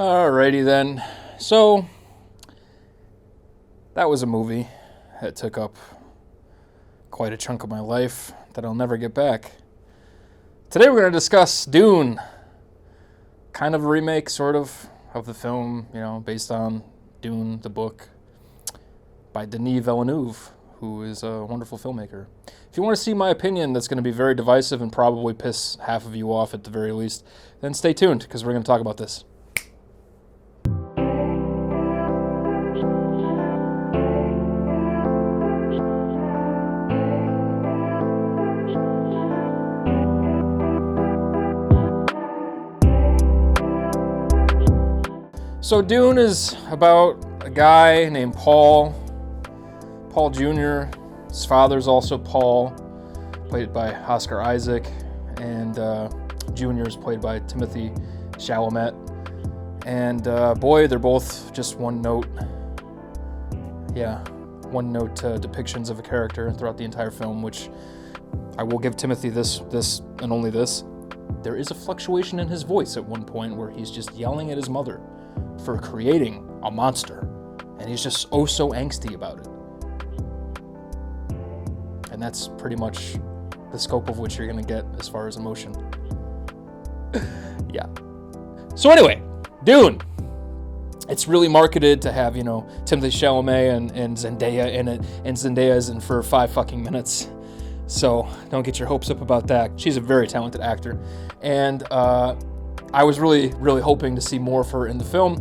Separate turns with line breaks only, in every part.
Alrighty then. So, that was a movie that took up quite a chunk of my life that I'll never get back. Today we're going to discuss Dune. Kind of a remake, sort of the film, based on Dune, the book, by Denis Villeneuve, who is a wonderful filmmaker. If you want to see my opinion that's going to be very divisive and probably piss half of you off at the very least, then stay tuned, because we're going to talk about this. So Dune is about a guy named Paul Jr. His father's also Paul, played by Oscar Isaac, and Jr. is played by Timothée Chalamet. And boy, they're both just one-note depictions of a character throughout the entire film, which I will give Timothy this and only this. There is a fluctuation in his voice at one point where he's just yelling at his mother for creating a monster, and he's just so angsty about it. And that's pretty much the scope of which you're gonna get as far as emotion. Yeah. So anyway, Dune. It's really marketed to have, Timothée Chalamet and Zendaya in it, and Zendaya's in for 5 fucking minutes. So don't get your hopes up about that. She's a very talented actor. And I was really, really hoping to see more of her in the film.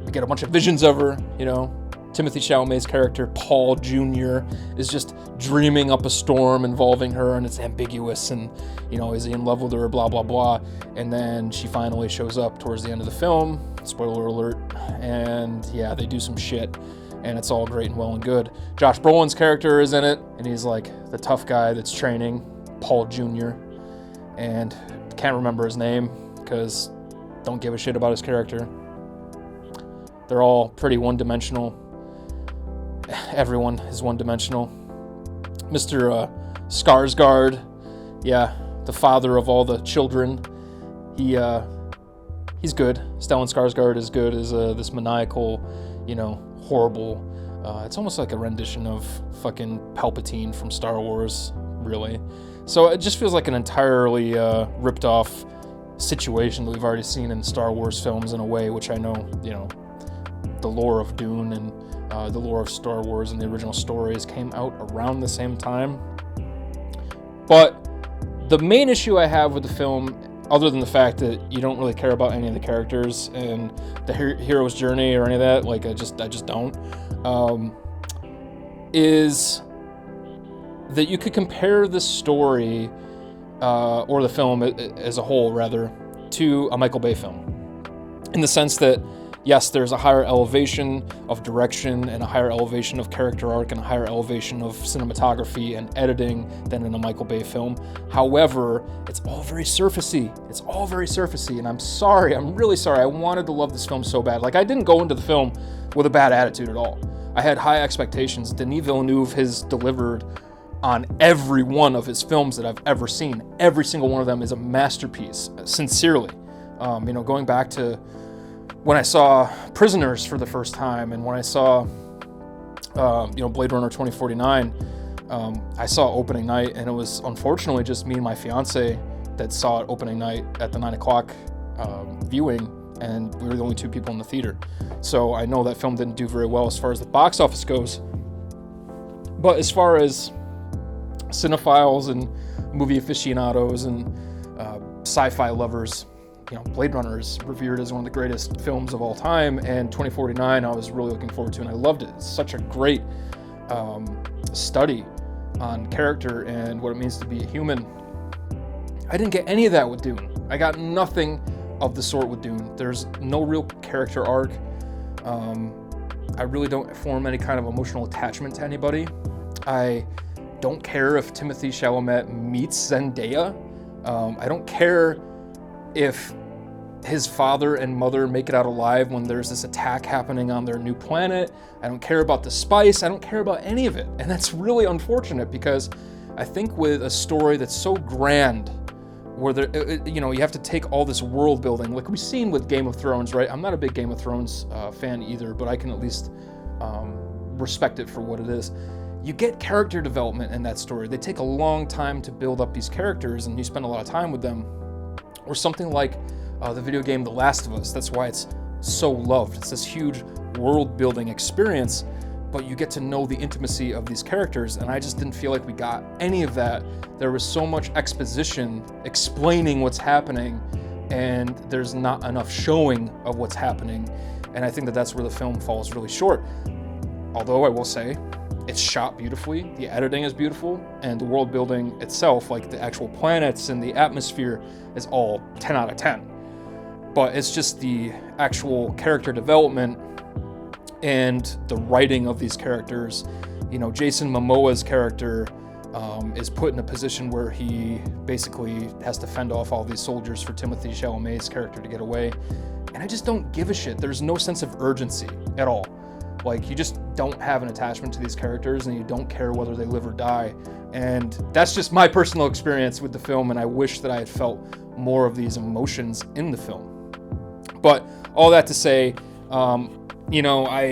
We get a bunch of visions of her, Timothée Chalamet's character, Paul Jr., is just dreaming up a storm involving her, and it's ambiguous, and, is he in love with her, blah, blah, blah. And then she finally shows up towards the end of the film, spoiler alert, and yeah, they do some shit, and it's all great and well and good. Josh Brolin's character is in it, and he's like the tough guy that's training Paul Jr., and can't remember his name, because don't give a shit about his character. They're all pretty one-dimensional. Everyone is one-dimensional. Mr. Skarsgård, the father of all the children, he's good. Stellan Skarsgård is good as this maniacal, horrible. It's almost like a rendition of fucking Palpatine from Star Wars, really. So it just feels like an entirely ripped off situation that we've already seen in Star Wars films in a way, which I know, the lore of Dune and the lore of Star Wars and the original stories came out around the same time. But the main issue I have with the film, other than the fact that you don't really care about any of the characters and the hero's journey or any of that, like I just don't, is that you could compare this story, or the film as a whole, rather, to a Michael Bay film. In the sense that, yes, there's a higher elevation of direction and a higher elevation of character arc and a higher elevation of cinematography and editing than in a Michael Bay film. However, it's all very surfacey. And I'm really sorry. I wanted to love this film so bad. Like, I didn't go into the film with a bad attitude at all. I had high expectations. Denis Villeneuve has delivered on every one of his films that I've ever seen. Every single one of them is a masterpiece, sincerely. Going back to when I saw Prisoners for the first time, and when I saw, Blade Runner 2049, I saw opening night, and it was unfortunately just me and my fiance that saw it opening night at the 9 o'clock viewing, and we were the only 2 people in the theater. So I know that film didn't do very well as far as the box office goes. But as far as cinephiles and movie aficionados and sci-fi lovers, Blade Runner is revered as one of the greatest films of all time, and 2049 I was really looking forward to, and I loved it. It's such a great study on character and what it means to be a human. I didn't get any of that with Dune. I got nothing of the sort with Dune. There's no real character arc. I really don't form any kind of emotional attachment to anybody. I don't care if Timothée Chalamet meets Zendaya. I don't care if his father and mother make it out alive when there's this attack happening on their new planet. I don't care about the spice. I don't care about any of it. And that's really unfortunate, because I think with a story that's so grand, where you have to take all this world building, like we've seen with Game of Thrones, right? I'm not a big Game of Thrones fan either, but I can at least respect it for what it is. You get character development in that story. They take a long time to build up these characters, and you spend a lot of time with them. Or something like the video game The Last of Us. That's why it's so loved. It's this huge world-building experience, but you get to know the intimacy of these characters, and I just didn't feel like we got any of that. There was so much exposition explaining what's happening, and there's not enough showing of what's happening, and I think that that's where the film falls really short. Although I will say, it's shot beautifully, the editing is beautiful, and the world building itself, like the actual planets and the atmosphere, is all 10 out of 10. But it's just the actual character development and the writing of these characters. You know, Jason Momoa's character is put in a position where he basically has to fend off all these soldiers for Timothée Chalamet's character to get away. And I just don't give a shit. There's no sense of urgency at all. Like, you just don't have an attachment to these characters, and you don't care whether they live or die. And that's just my personal experience with the film, and I wish that I had felt more of these emotions in the film. But all that to say, you know, I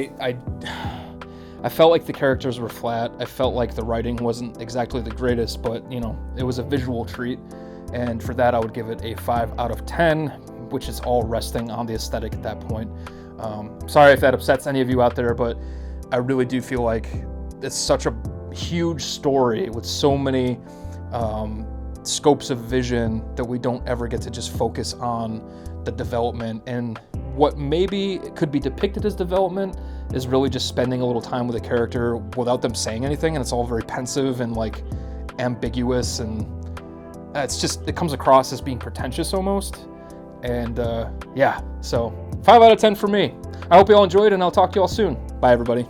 felt like the characters were flat. I felt like the writing wasn't exactly the greatest, but, you know, it was a visual treat. And for that, I would give it a 5 out of 10, which is all resting on the aesthetic at that point. Sorry if that upsets any of you out there, but I really do feel like it's such a huge story with so many scopes of vision that we don't ever get to just focus on the development, and what maybe could be depicted as development is really just spending a little time with a character without them saying anything, and it's all very pensive and like ambiguous, and it comes across as being pretentious almost. And yeah, so 5 out of 10 for me. I hope you all enjoyed, and I'll talk to you all soon. Bye, everybody.